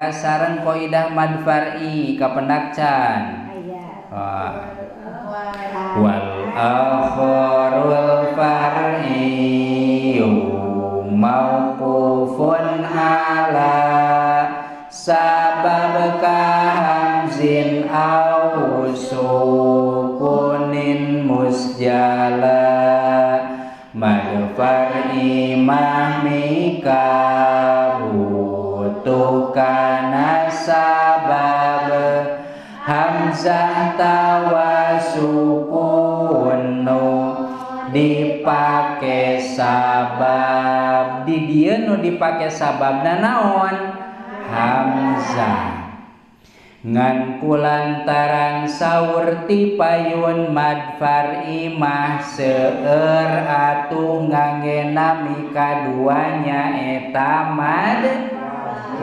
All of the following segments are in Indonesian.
sareng qaidah mad far'i kapendak can. Wal akharul far'i mauqufun ala sabab kahamzin au sukunin musjala mad far'i mahmika butukana sabab hamzah tawasukun dipake sabab di dieu nu dipake sababna naon hamzah ngan kulantaran saur ti payun mad far'i mah seueur atuh nganggena mikaduanya eta mad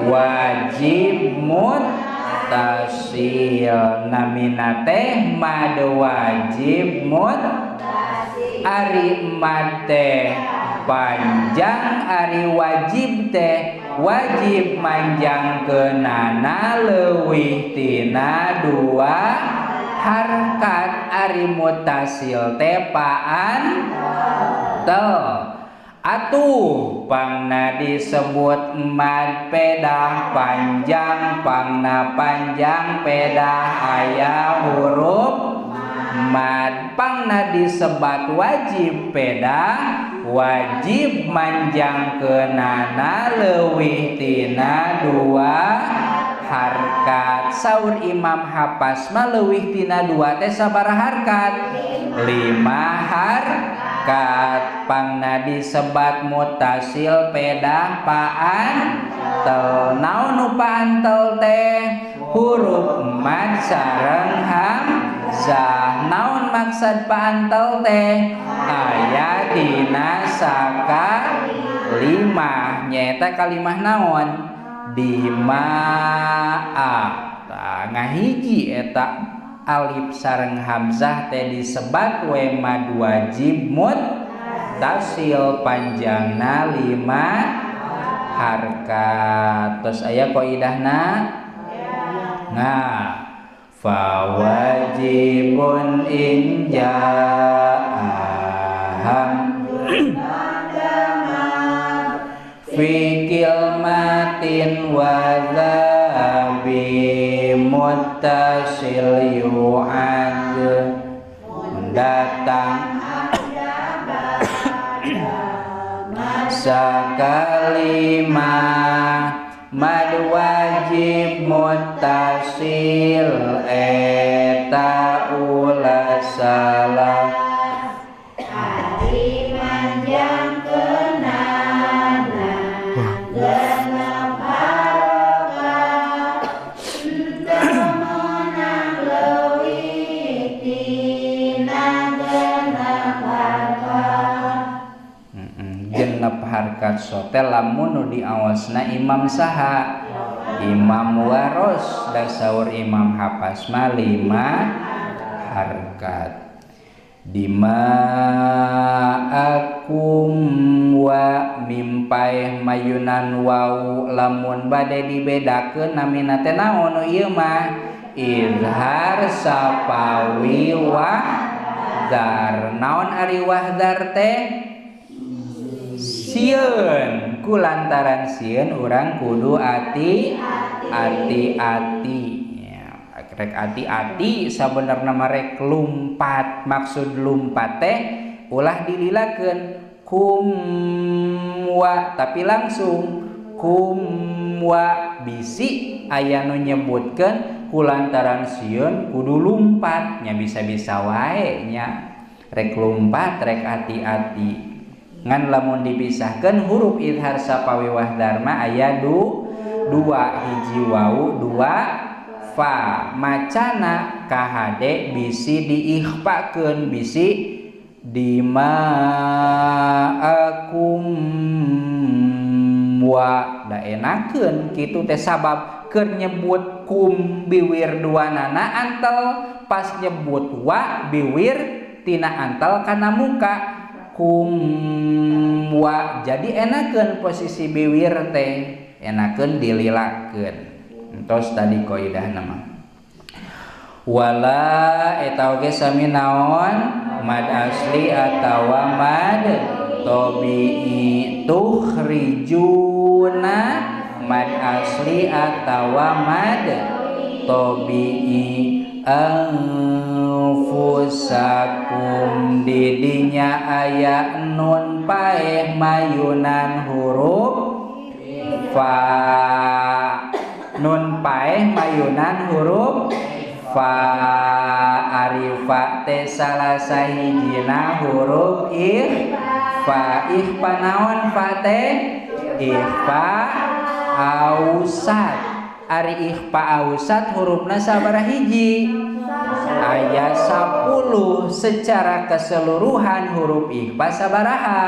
wajib muttasil namina teh mad wajib ari mad teh panjang ari wajib teh wajib manjangkeunana leuwih tina 2 harkat ari muttasil teh paantel atuh pangna disebut mad pedah panjang pangna panjang pedah aya huruf mad pangna disebat wajib pedah wajib manjangkeunana leuwih tina 2 harkat saur Imam Hafs mah leuwih tina 2 teh sabaraha harkat 5 harkat pangna disebat muttasil pedah paantel naon nu paantel teh huruf mad sareng hamzah naon maksud paantel teh aya dina sakalimah nyaeta kalimah naon dimaa ngahiji eta alif sareng hamzah teh disebat we mad wajib muttasil panjangna 5 harkat terus aya qaidahna fawajibun in ja'aham fi kilmatin wa dhabi muttasil yu'ad datang sakalimah mad wajib muttasil eta ulah salah ari manjangkeunana genep harokat teu meunang leuwih tina genep harkat genep harkat sote lamun nu diawasna imam saha Imam Waros da saur Imam Hafs mah 5 harkat dima akum wa mimpai mayunan wau lamun bade dibedakeun namina teh naon ieu mah izhar sapawi wahdar naon ari wahdar teh sieun kulantaran sieun urang kudu hati-hati ya, rek hati-hati sabenerna mah rek lumpat maksud lumpat teh ulah dililakeun kumwa tapi langsung kumwa bisi aya nu nyebutkeun kulantaran sieun kudu lumpat nya bisa-bisa wae nya rek lumpat rek hati-hati ngan lamun dipisahkeun huruf izhar sapawi wahdar mah aya 2 hiji wau 2 fa macana kahade bisi diikhfakeun bisi dimaakum wa da enakeun kitu teh sabab keur nyebut kum biwir duanana antel pas nyebut wa biwir tina antel kana muka kum wa jadi enakeun posisi biwir teh enakeun dililakeun Tos tadi kaidah nama wala eta oge sami naon mad asli atawa mad tabi'i tukhrijuna mad asli atawa mad tabi'i anfusakum didinya aya nun paeh mayunan huruf fa nun paeh mayunan huruf fa arifa te salah sahijina huruf fa naon fa te ikhfa ausat ari ikhfa ausat hurufna sabaraha hiji aya 10 secara keseluruhan huruf ikhfa sabaraha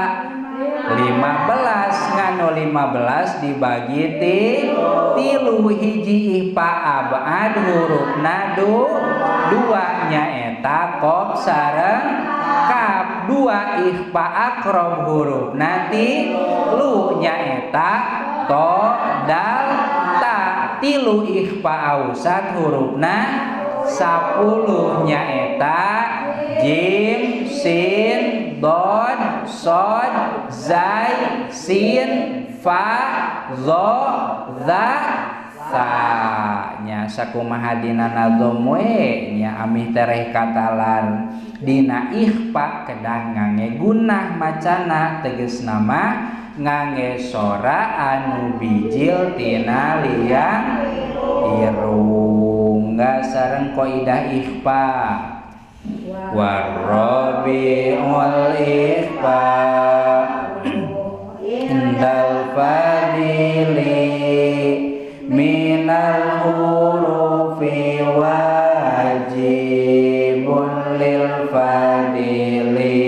15 ngano 15 dibagi tilu hiji ikhfa abad hurufna dua nyaeta qaf sareng kaf dua ikhfa aqrab hurufna tilu nyaeta to dal ta tilu ikhfa ausat hurufna 10 nyaeta jim sin dod sod zai sin fa zo za sa nya sakumaha dina nazom we nya amih tereh katalan dina ikhfa kedah ngangge gunah macana tegesna mah ngangge sora anu bijil tina liang irung sareng qaidah ikhfa warabiul ikhfa indal fadili minal hurufi wajibun lil fadili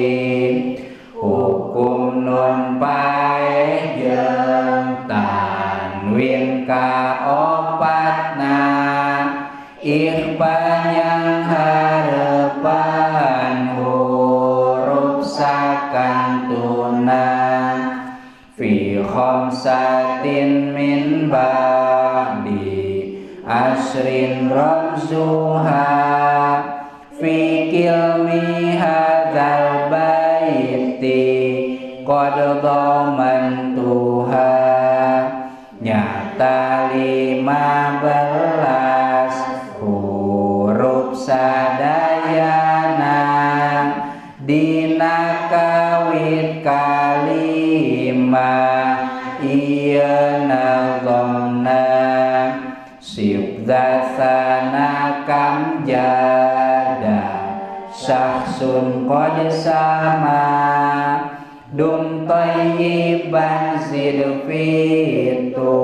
hukum nun paeh jeung tanwin ka opatna ikhfa yang harapan huruf sakantuna fi khamsatin min ba'di asrin ramzuha fi kilmi hadzal baiti qad dhamantuha nyata 15 huruf sadayana dina kawit kalimah ieu nazamna sibdasana kam jada syahsun qad sama dum thayyiban zid fitu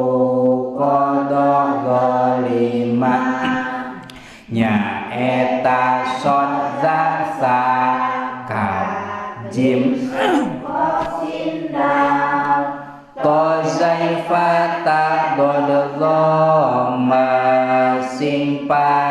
qada zalimah nya eta sodza sa kaf jim to zaifata dod dhamma sing pa